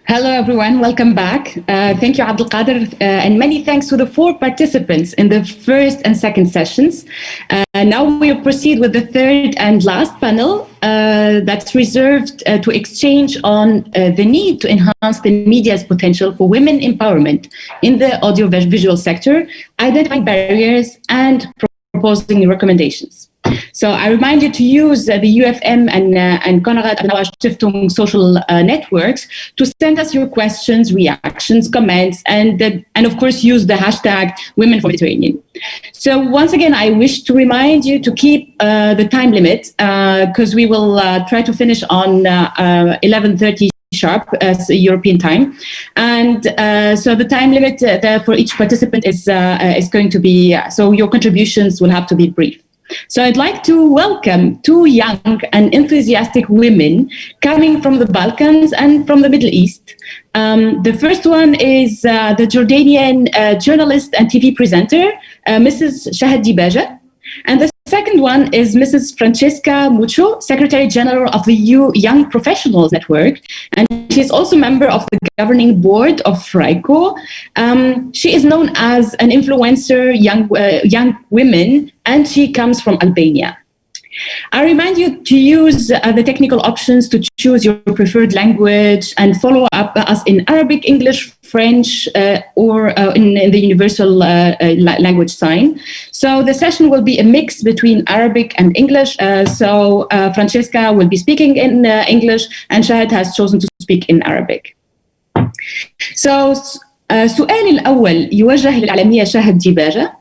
Hello, everyone. Welcome back. Thank you, Abdelkader, and many thanks to the 4 participants in the first and second sessions. Now we'll proceed with the third and last panel that's reserved to exchange on the need to enhance the media's potential for women empowerment in the audiovisual sector, identifying barriers and proposing recommendations. So I remind you to use the UfM and Konrad Adenauer Stiftung social networks to send us your questions, reactions, comments, and of course use the hashtag Women for Mediterranean. So once again, I wish to remind you to keep the time limit because we will try to finish on 11:30 sharp as European time, and so the time limit for each participant is going to be so your contributions will have to be brief. So I'd like to welcome 2 young and enthusiastic women coming from the Balkans and from the Middle East. The first one is the Jordanian journalist and TV presenter, Mrs. Shahad Dibaja. And the second one is Mrs. Francesca Muccio, Secretary General of the Young Professionals Network, and she's also member of the governing board of FRICO. She is known as an influencer young women, and she comes from Albania. I remind you to use the technical options to choose your preferred language and follow up us in Arabic, English, French, or in the universal language sign. So the session will be a mix between Arabic and English. So Francesca will be speaking in English, and Shahad has chosen to speak in Arabic. So سؤالي الأول يوجه للإعلامية شهد ديباجة.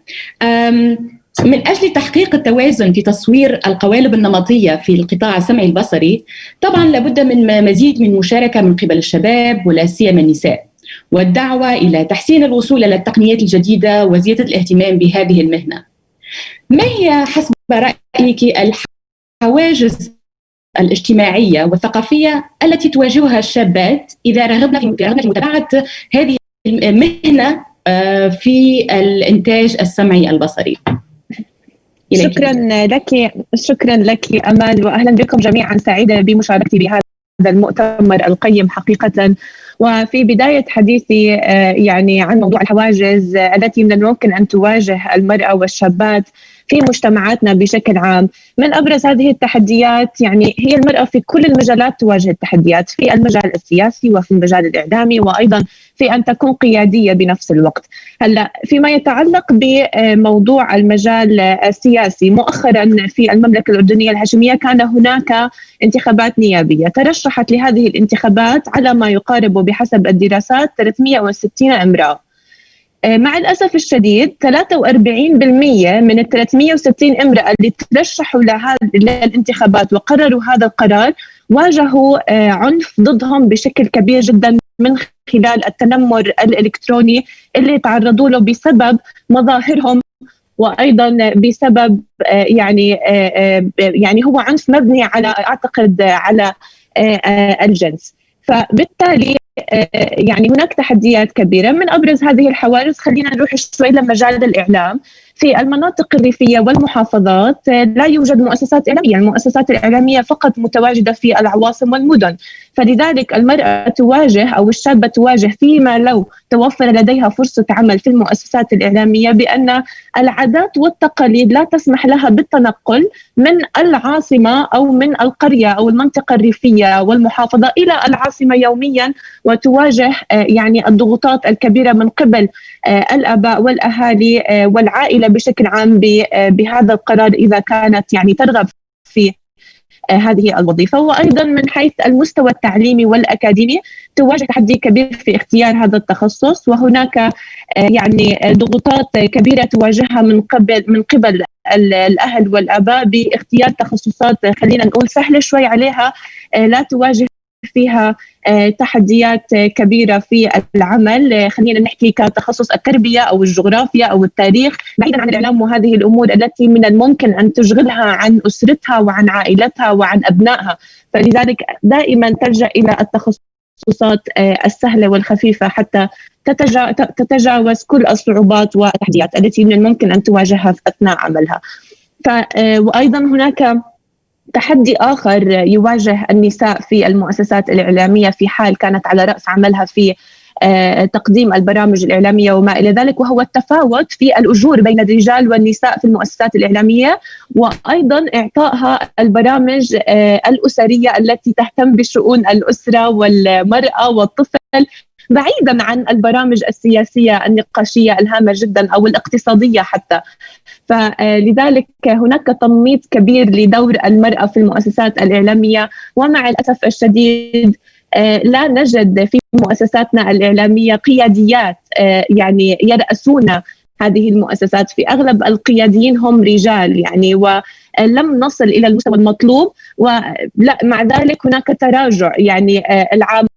من أجل تحقيق التوازن في تصوير القوالب النمطية في القطاع السمعي البصري، طبعا لابد من مزيد من مشاركة من قبل الشباب ولا سيما النساء، والدعوة إلى تحسين الوصول إلى التقنيات الجديدة وزيادة الاهتمام بهذه المهنة. ما هي حسب رأيك الحواجز الاجتماعية والثقافية التي تواجهها الشابات إذا رغبنا في متابعة هذه المهنة في الإنتاج السمعي البصري؟ شكرا لك أمال، وأهلا بكم جميعا. سعيدة بمشاركتي بهذا المؤتمر القيم حقيقة. وفي بداية حديثي يعني عن موضوع الحواجز التي من الممكن أن تواجه المرأة والشابات في مجتمعاتنا بشكل عام. من أبرز هذه التحديات يعني هي المرأة في كل المجالات تواجه التحديات، في المجال السياسي وفي المجال الإعلامي، وأيضا في أن تكون قيادية بنفس الوقت. هلا فيما يتعلق بموضوع المجال السياسي، مؤخرا في المملكة الأردنية الهاشمية كان هناك انتخابات نيابية. ترشحت لهذه الانتخابات على ما يقارب بحسب الدراسات 360 امرأة. مع الأسف الشديد 43% من ال 360 امرأة اللي ترشحوا للانتخابات وقرروا هذا القرار واجهوا عنف ضدهم بشكل كبير جدا من خلال التنمر الإلكتروني اللي تعرضوا له بسبب مظاهرهم، وأيضا بسبب يعني هو عنف مبني على أعتقد على الجنس. فبالتالي يعني هناك تحديات كبيرة. من أبرز هذه الحواجز خلينا نروح شوي لمجال الإعلام. في المناطق الريفية والمحافظات لا يوجد مؤسسات إعلامية، المؤسسات الإعلامية فقط متواجدة في العواصم والمدن، فلذلك المرأة تواجه أو الشابة تواجه فيما لو توفر لديها فرصة عمل في المؤسسات الإعلامية بأن العادات والتقاليد لا تسمح لها بالتنقل من العاصمة أو من القرية أو المنطقة الريفية والمحافظة إلى العاصمة يوميا، وتواجه يعني الضغوطات الكبيرة من قبل الآباء والأهالي والعائلة بشكل عام بهذا القرار إذا كانت يعني ترغب في هذه الوظيفة. وأيضا من حيث المستوى التعليمي والأكاديمي تواجه تحدي كبير في اختيار هذا التخصص، وهناك يعني ضغوطات كبيرة تواجهها من قبل الأهل والآباء باختيار تخصصات خلينا نقول سهلة شوي عليها، لا تواجه فيها تحديات كبيرة في العمل. خلينا نحكي كتخصص التربية أو الجغرافيا أو التاريخ، بعيدا عن الإعلام وهذه الأمور التي من الممكن أن تشغلها عن أسرتها وعن عائلتها وعن أبنائها، فلذلك دائما تلجأ إلى التخصصات السهلة والخفيفة حتى تتجاوز كل الصعوبات والتحديات التي من الممكن أن تواجهها أثناء عملها. وأيضا هناك تحدي آخر يواجه النساء في المؤسسات الإعلامية في حال كانت على رأس عملها في تقديم البرامج الإعلامية وما إلى ذلك، وهو التفاوت في الأجور بين الرجال والنساء في المؤسسات الإعلامية، وأيضا إعطائها البرامج الأسرية التي تهتم بشؤون الأسرة والمرأة والطفل، بعيدا عن البرامج السياسية النقاشية الهامة جدا أو الاقتصادية حتى. فلذلك هناك تنميط كبير لدور المرأة في المؤسسات الإعلامية، ومع الأسف الشديد لا نجد في مؤسساتنا الإعلامية قياديات يعني يرأسون هذه المؤسسات. في أغلب القياديين هم رجال يعني، ولم نصل إلى المستوى المطلوب، ولا مع ذلك هناك تراجع. يعني العام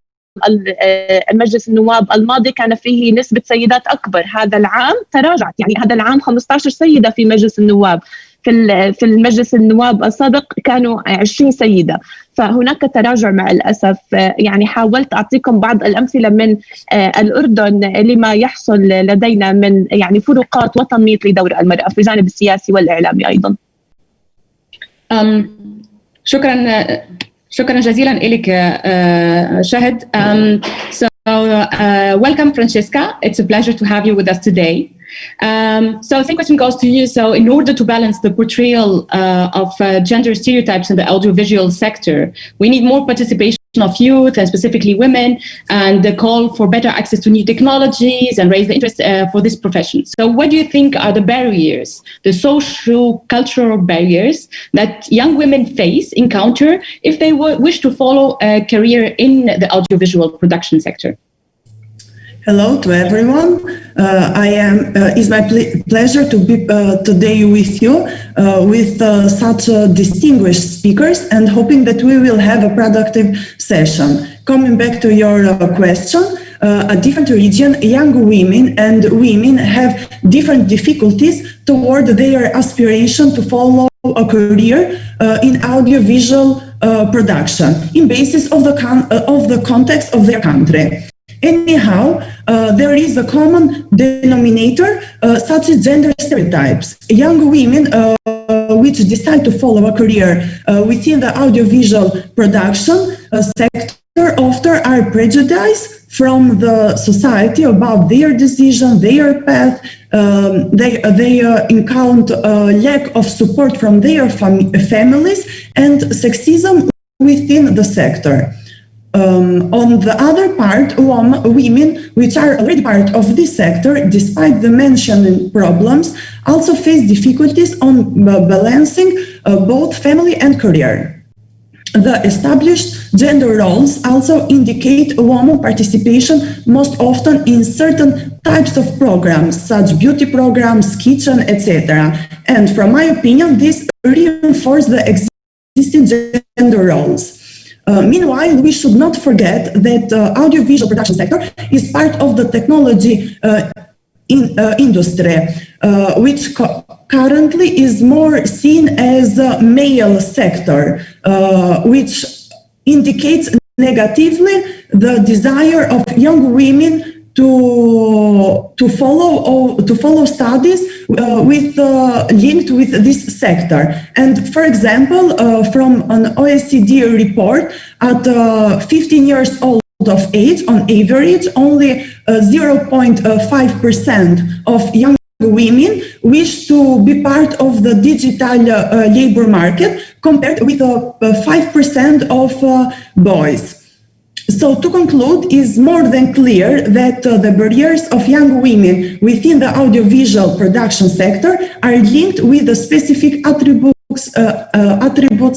المجلس النواب الماضي كان فيه نسبة سيدات أكبر، هذا العام تراجعت، يعني هذا العام 15 سيدة في مجلس النواب، في المجلس النواب السابق كانوا 20 سيدة، فهناك تراجع مع الأسف. يعني حاولت أعطيكم بعض الأمثلة من الأردن لما يحصل لدينا من يعني فروقات وتنميط لدور المرأة في الجانب السياسي والإعلامي أيضا. شكرا جزيلا لك شهد. So welcome Francesca, it's a pleasure to have you with us today. So the question goes to you. So in order to balance the portrayal of gender stereotypes in the audiovisual sector, we need more participation of youth and specifically women, and the call for better access to new technologies and raise the interest for this profession. So what do you think are the barriers, the socio-cultural barriers that young women encounter if they wish to follow a career in the audiovisual production sector? Hello to everyone. It's my pleasure to be today with you with such distinguished speakers, and hoping that we will have a productive session. Coming back to your question, a different region, young women and women have different difficulties toward their aspiration to follow a career in audiovisual production in basis of the context of their country. Anyhow, there is a common denominator such as gender stereotypes. Young women which decide to follow a career within the audiovisual production sector often are prejudiced from the society about their decision, their path. They encounter a lack of support from their families and sexism within the sector. On the other part, women, which are already part of this sector, despite the mentioned problems, also face difficulties on balancing both family and career. The established gender roles also indicate woman participation most often in certain types of programs, such beauty programs, kitchen, etc. And from my opinion, this reinforces the existing gender roles. Meanwhile, we should not forget that the audiovisual production sector is part of the technology industry, which currently is more seen as a male sector, which indicates negatively the desire of young women to follow studies linked with this sector. And for example, from an OECD report, at 15 years old of age, on average, only 0.5% of young women wish to be part of the digital labor market, compared with 5% of boys. So to conclude, it's more than clear that the barriers of young women within the audiovisual production sector are linked with the specific attributes,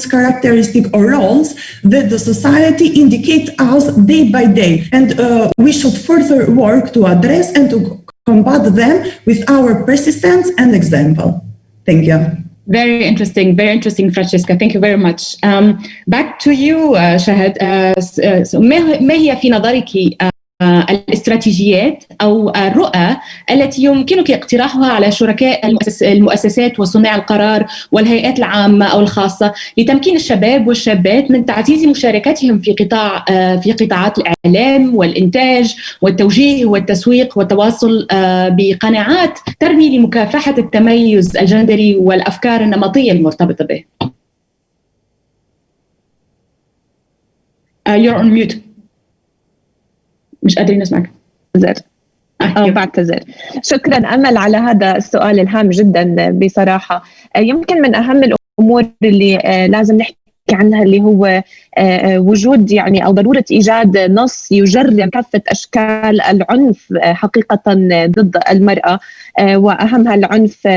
characteristics, or roles that the society indicates us day by day, and we should further work to address and to combat them with our persistence and example. Thank you. Very interesting, Francesca. Thank you very much. Back to you, Shahad. So ما هي في نظرك الاستراتيجيات أو الرؤى التي يمكنك اقتراحها على شركاء المؤسسات وصناع القرار والهيئات العامة أو الخاصة لتمكين الشباب والشابات من تعزيز مشاركتهم في قطاعات الإعلام والإنتاج والتوجيه والتسويق والتواصل بقناعات ترمي لمكافحة التميز الجندري والأفكار النمطية المرتبطة به؟ You're on mute. مش قادرين نسمعك. بعتذر. شكرا أمل على هذا السؤال الهام جدا بصراحة. يمكن من أهم الأمور اللي لازم نحكي عنها اللي هو وجود يعني أو ضرورة إيجاد نص يجرم كافة أشكال العنف حقيقة ضد المرأة، وأهمها العنف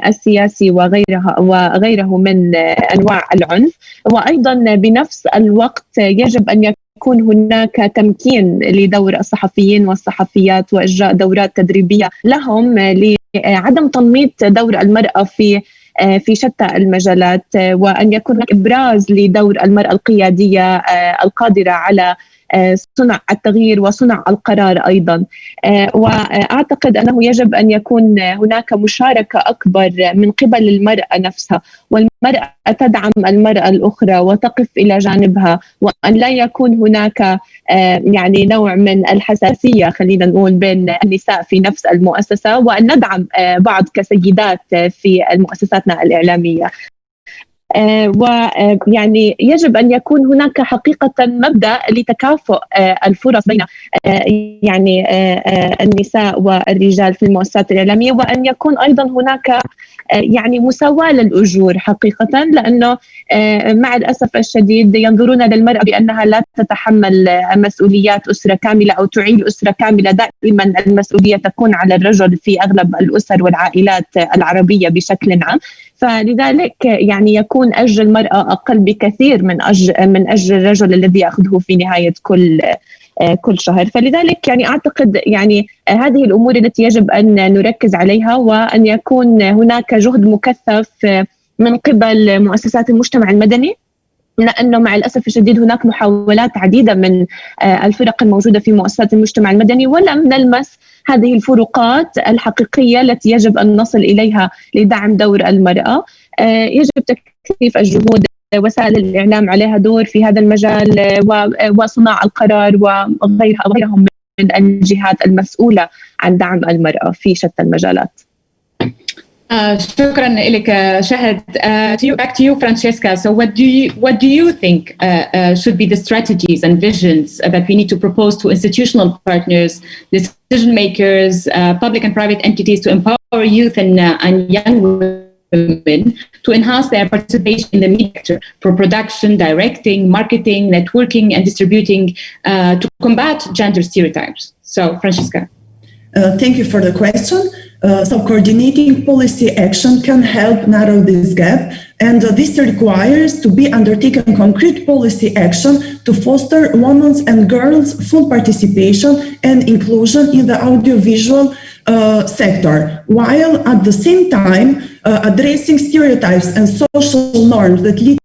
السياسي وغيره من أنواع العنف. وأيضا بنفس الوقت يجب أن يكون هناك تمكين لدور الصحفيين والصحفيات وإجراء دورات تدريبية لهم لعدم تنميط دور المرأة في شتى المجالات، وأن يكون هناك إبراز لدور المرأة القيادية القادرة على صنع التغيير وصنع القرار أيضا. وأعتقد أنه يجب أن يكون هناك مشاركة أكبر من قبل المرأة نفسها، والمرأة تدعم المرأة الأخرى وتقف إلى جانبها، وأن لا يكون هناك يعني نوع من الحساسية خلينا نقول بين النساء في نفس المؤسسة، وأن ندعم بعض كسيدات في مؤسساتنا الإعلامية. ويعني يجب أن يكون هناك حقيقة مبدأ لتكافؤ الفرص بين يعني النساء والرجال في المؤسسات الإعلامية، وأن يكون أيضا هناك يعني مساواة للأجور حقيقة، لأنه مع الأسف الشديد ينظرون للمرأة بأنها لا تتحمل مسؤوليات أسرة كاملة أو تعيل أسرة كاملة. دائما المسؤولية تكون على الرجل في أغلب الأسر والعائلات العربية بشكل عام، فلذلك يعني يكون أجر المرأة أقل بكثير من أجر الرجل الذي يأخذه في نهاية كل شهر. فلذلك يعني أعتقد يعني هذه الأمور التي يجب أن نركز عليها، وأن يكون هناك جهد مكثف من قبل مؤسسات المجتمع المدني، لأنه مع الأسف الشديد هناك محاولات عديدة من الفرق الموجودة في مؤسسات المجتمع المدني، ولم نلمس هذه الفروقات الحقيقية التي يجب أن نصل إليها لدعم دور المرأة. يجب تكثيف الجهود، وسائل الإعلام عليها دور في هذا المجال، وصناع القرار وغيرهم من الجهات المسؤولة عن دعم المرأة في شتى المجالات. شكرا لك شهد. Back to you, Francesca. So what do you think should be the strategies and visions that we need to propose to institutional partners, decision makers, public and private entities to empower youth and young women to enhance their participation in the media sector for production, directing, marketing, networking, and distributing to combat gender stereotypes? So, Francesca. Thank you for the question. So coordinating policy action can help narrow this gap, and this requires to be undertaken concrete policy action to foster women's and girls' full participation and inclusion in the audiovisual sector, while at the same time addressing stereotypes and social norms that lead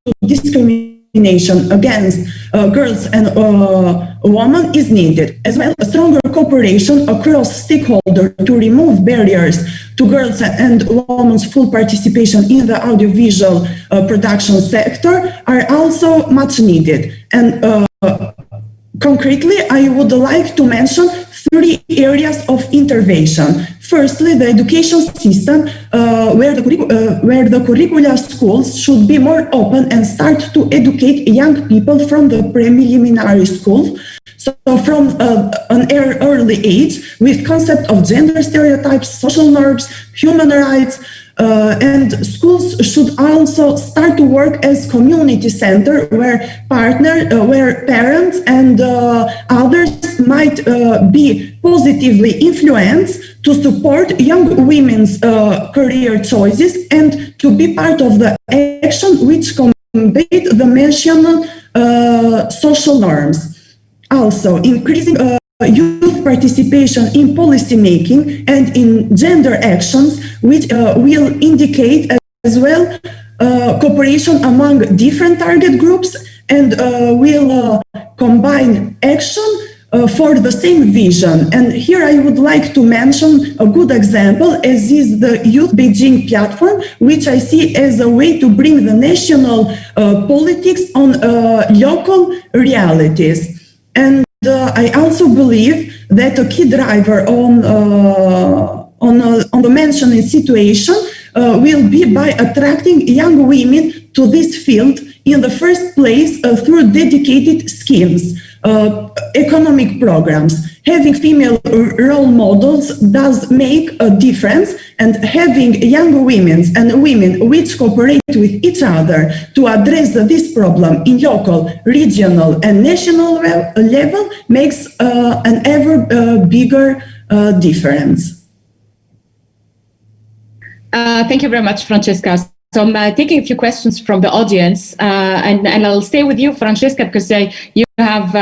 to discrimination against girls and women is needed, as well as stronger cooperation across stakeholders to remove barriers to girls and women's full participation in the audiovisual production sector are also much needed. And concretely, I would like to mention 3 areas of intervention. Firstly, the education system, where the curricula schools should be more open and start to educate young people from the preliminary school. So from an early age, with concept of gender stereotypes, social norms, human rights, and schools should also start to work as community center where parents and others might be positively influenced to support young women's career choices and to be part of the action which combat the mentioned social norms. Also, increasing youth participation in policy making and in gender actions, which will indicate as well cooperation among different target groups and will combine action for the same vision. And here I would like to mention a good example, as is the Youth Beijing platform, which I see as a way to bring the national politics on local realities. And I also believe that a key driver on the mentioned situation will be by attracting young women to this field In the first place, through dedicated schemes, economic programs. Having female role models does make a difference, and having young women and women which cooperate with each other to address this problem in local, regional, and national level makes an ever bigger difference. Thank you very much, Francesca. So I'm taking a few questions from the audience, and I'll stay with you, Francesca, because you have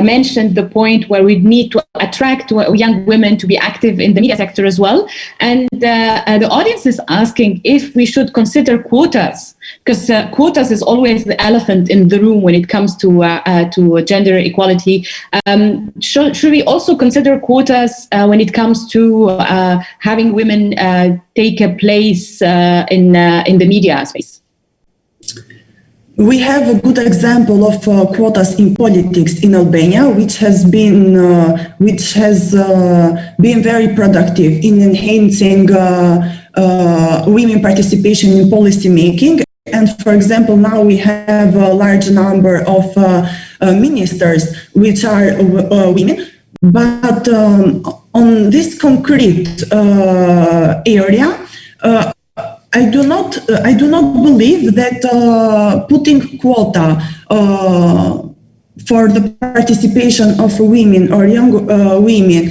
mentioned the point where we need to attract young women to be active in the media sector as well. And the audience is asking if we should consider quotas, because quotas is always the elephant in the room when it comes to gender equality. Should we also consider quotas when it comes to having women take a place in the media space? We have a good example of quotas in politics in Albania, which has been very productive in enhancing women participation in policy making. And for example, now we have a large number of ministers which are women. But on this concrete area, I do not believe that putting quota for the participation of women or young women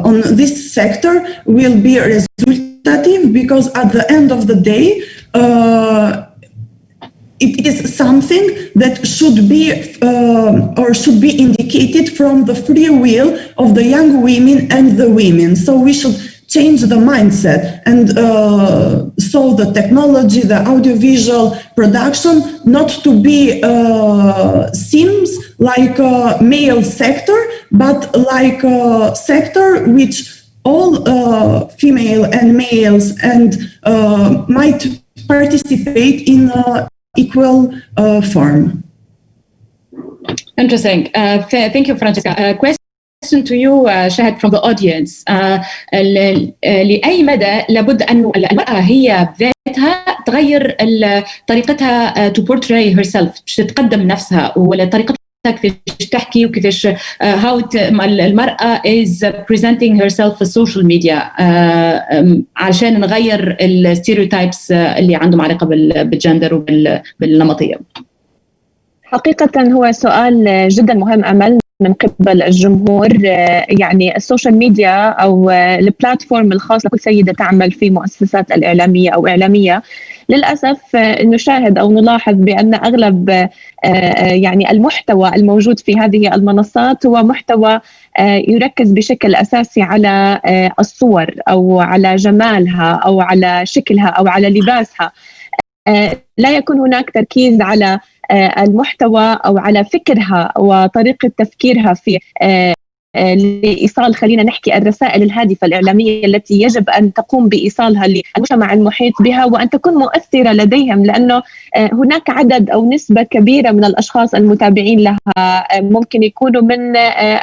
on this sector will be resultative, because at the end of the day, it is something that should be indicated from the free will of the young women and the women. So we should change the mindset, and so the technology, the audiovisual production, not to be seems like a male sector, but like a sector which all female and males and might participate in equal form. Interesting. Thank you, Francesca. Question to you, شاهد, from the audience. لأي مدى لابد أن المرأة هي بذاتها تغير طريقتها to portray herself، تقدم نفسها، ولا طريقتها كيفاش تحكي وكيفاش المرأة is presenting herself في السوشيال ميديا، عشان نغير الستيريوتايبس اللي عندهم علاقة بالجندر وبالنمطية؟ حقيقة هو سؤال جدا مهم أمل من قبل الجمهور. يعني السوشيال ميديا أو البلاتفورم الخاص لكل سيدة تعمل في مؤسسات الإعلامية أو إعلامية، للأسف نشاهد أو نلاحظ بأن أغلب يعني المحتوى الموجود في هذه المنصات هو محتوى يركز بشكل أساسي على الصور أو على جمالها أو على شكلها أو على لباسها. لا يكون هناك تركيز على المحتوى أو على فكرها وطريقة تفكيرها في لإيصال، خلينا نحكي، الرسائل الهادفة الإعلامية التي يجب أن تقوم بإيصالها للمجتمع المحيط بها، وأن تكون مؤثرة لديهم، لأنه هناك عدد أو نسبة كبيرة من الأشخاص المتابعين لها ممكن يكونوا من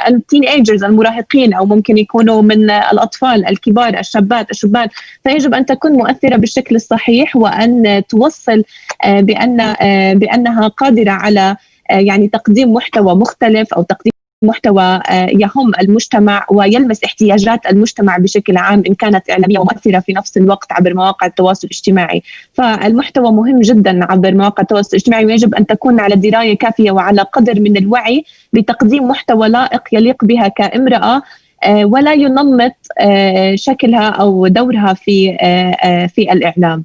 التينيجرز المراهقين، أو ممكن يكونوا من الأطفال الكبار الشابات الشبان. فيجب أن تكون مؤثرة بالشكل الصحيح، وأن توصل بأنها قادرة على يعني تقديم محتوى مختلف أو تقديم محتوى يهم المجتمع ويلمس احتياجات المجتمع بشكل عام، إن كانت إعلامية ومؤثرة في نفس الوقت عبر مواقع التواصل الاجتماعي. فالمحتوى مهم جدا عبر مواقع التواصل الاجتماعي، ويجب أن تكون على دراية كافية وعلى قدر من الوعي بتقديم محتوى لائق يليق بها كامرأة، ولا ينمط شكلها أو دورها في الإعلام.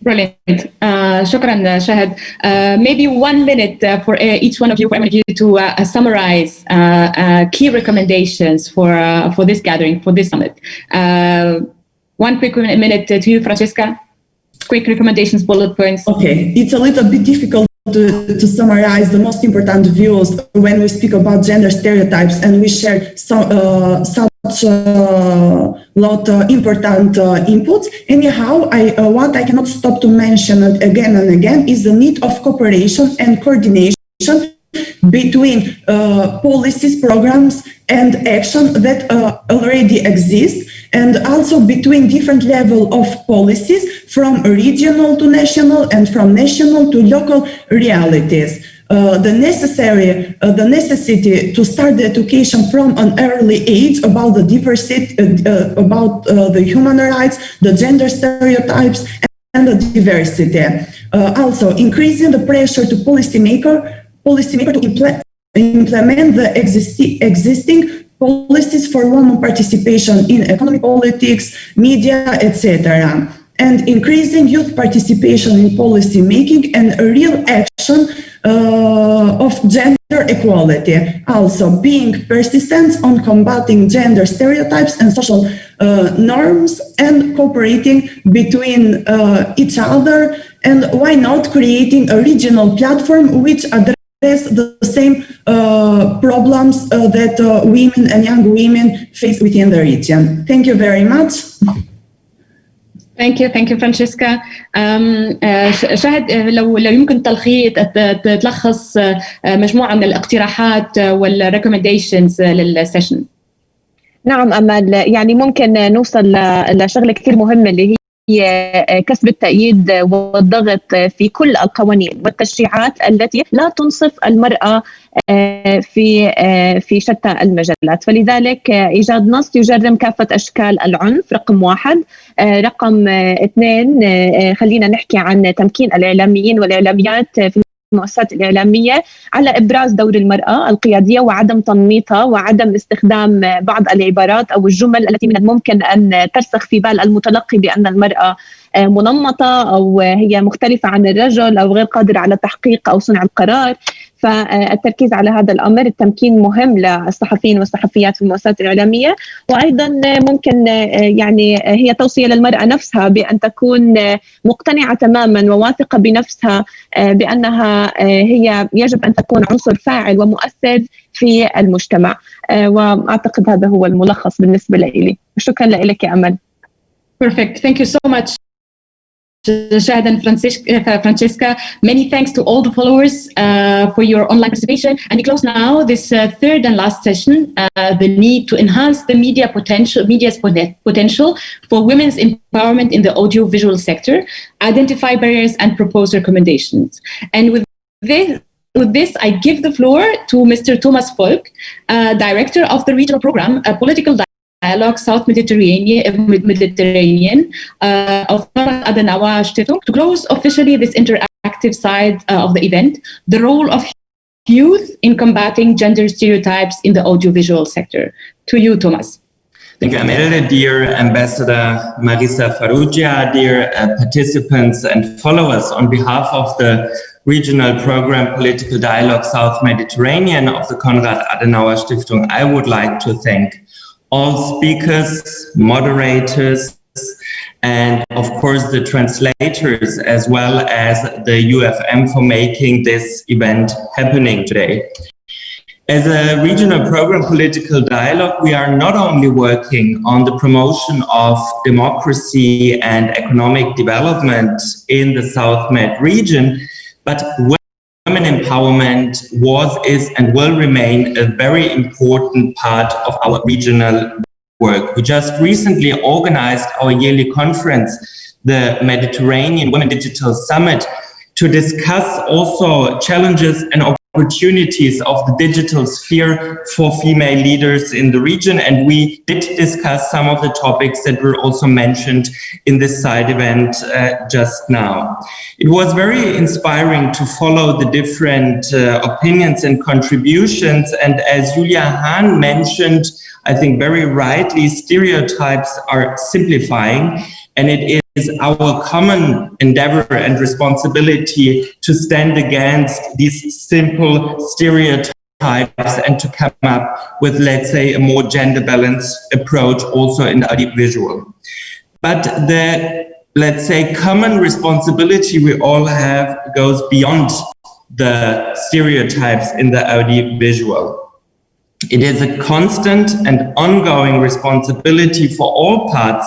Brilliant. شكرا شاهد. Maybe 1 minute for each one of you to summarize key recommendations for this gathering, for this summit. 1 quick minute to you, Francesca. Quick recommendations, bullet points. Okay, it's a little bit difficult to summarize the most important views when we speak about gender stereotypes, and we share such lot important inputs. Anyhow, what I cannot stop to mention again and again is the need of cooperation and coordination between policies, programs, and action that already exist, and also between different level of policies from regional to national and from national to local realities. The necessity to start the education from an early age about the diversity, about the human rights, the gender stereotypes, and the diversity. Also, increasing the pressure to policymaker to implement the existing policies for women participation in economic politics, media, etc. And increasing youth participation in policy making and a real action of gender equality. Also, being persistent on combating gender stereotypes and social norms and cooperating between each other. And why not creating a regional platform which address the same problems that women and young women face within the region. Thank you very much. Thank you Francesca. شاهد لو يمكن تلخص مجموعة من الاقتراحات والrecommendations للسيشن. نعم أمل، يعني ممكن نوصل لشغلة كثير مهمة اللي هي كسب التأييد والضغط في كل القوانين والتشريعات التي لا تنصف المرأة في شتى المجالات. فلذلك إيجاد نص يجرم كافة أشكال العنف رقم 1. رقم 2 خلينا نحكي عن تمكين الإعلاميين والإعلاميات في المؤسسات الإعلامية على إبراز دور المرأة القيادية وعدم تنميطها وعدم استخدام بعض العبارات أو الجمل التي من الممكن أن ترسخ في بال المتلقي بأن المرأة منمطة أو هي مختلفة عن الرجل أو غير قادرة على تحقيق أو صنع القرار. فالتركيز على هذا الأمر. التمكين مهم للصحفيين والصحفيات في المؤسسات الإعلامية. وأيضا ممكن يعني هي توصية للمرأة نفسها بأن تكون مقتنعة تماما وواثقة بنفسها بأنها هي يجب أن تكون عنصر فاعل ومؤثر في المجتمع. وأعتقد هذا هو الملخص بالنسبة لي. شكرا لك يا أمل. Perfect. Thank you so much, Shahad and Francesca. Many thanks to all the followers for your online participation. And we close now this third and last session, the need to enhance the media's potential for women's empowerment in the audiovisual sector, identify barriers and propose recommendations. And with this, I give the floor to Mr. Thomas Volk, Director of the Regional Program, Political Dialogue South Mediterranean of Konrad Adenauer Stiftung, to close officially this interactive side of the event, the role of youth in combating gender stereotypes in the audiovisual sector. To you, Thomas. Thank you, Amelde, dear Ambassador Marisa Farrugia, dear participants and followers. On behalf of the Regional Program Political Dialogue South Mediterranean of the Konrad Adenauer Stiftung, I would like to thank all speakers, moderators, and of course the translators, as well as the UfM for making this event happening today. As a regional program political dialogue, we are not only working on the promotion of democracy and economic development in the South Med region, but women empowerment was, is, and will remain a very important part of our regional work. We just recently organized our yearly conference, the Mediterranean Women Digital Summit, to discuss also challenges and opportunities of the digital sphere for female leaders in the region. And we did discuss some of the topics that were also mentioned in this side event just now. It was very inspiring to follow the different opinions and contributions. And as Julia Hahn mentioned, I think very rightly, stereotypes are simplifying, and it is our common endeavor and responsibility to stand against these simple stereotypes and to come up with, let's say, a more gender-balanced approach also in the audiovisual. But the, let's say, common responsibility we all have goes beyond the stereotypes in the audiovisual. It is a constant and ongoing responsibility for all parts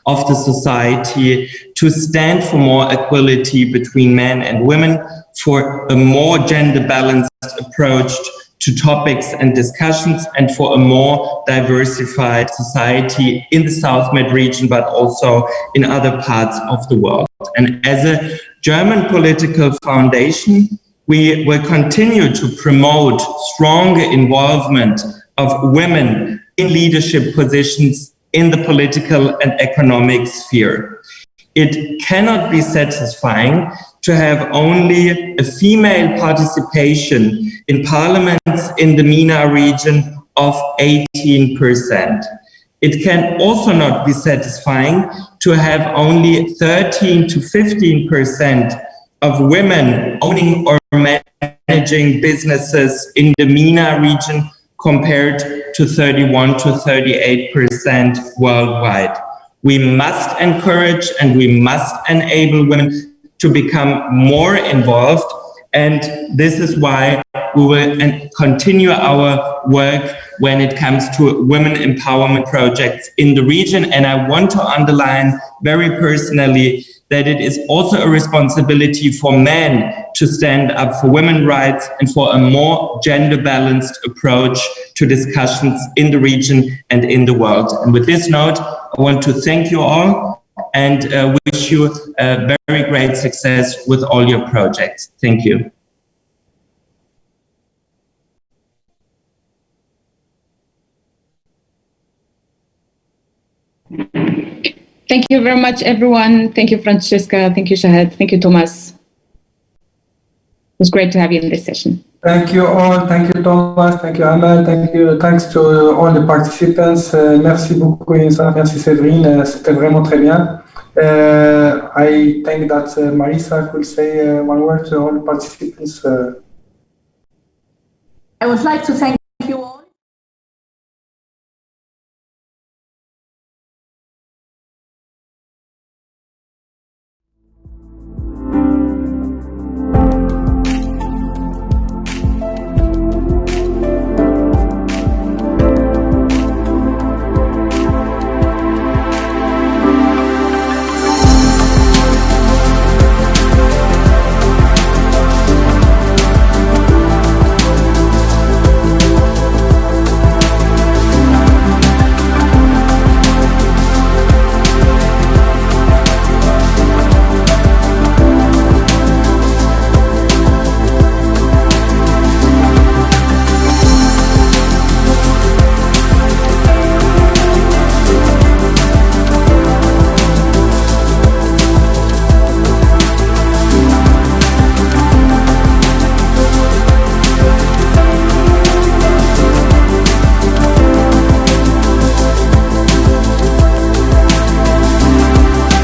of the society to stand for more equality between men and women, for a more gender balanced approach to topics and discussions, and for a more diversified society in the South Med region, but also in other parts of the world. And as a German political foundation, we will continue to promote stronger involvement of women in leadership positions in the political and economic sphere. It cannot be satisfying to have only a female participation in parliaments in the MENA region of 18%. It can also not be satisfying to have only 13 to 15% of women owning or managing businesses in the MENA region compared to 31 to 38% worldwide. We must encourage and we must enable women to become more involved, and this is why we will continue our work when it comes to women empowerment projects in the region. And I want to underline very personally that it is also a responsibility for men to stand up for women's rights and for a more gender-balanced approach to discussions in the region and in the world. And with this note, I want to thank you all and wish you a very great success with all your projects. Thank you. Thank you very much, everyone. Thank you, Francesca. Thank you, Shahad. Thank you, Thomas. It was great to have you in this session. Thank you all. Thank you, Thomas. Thank you, Amal. Thank you. Thanks to all the participants. Merci beaucoup, Insa. Merci, Séverine. C'était vraiment très bien. I think that Marisa could say one word to all the participants. I would like to thank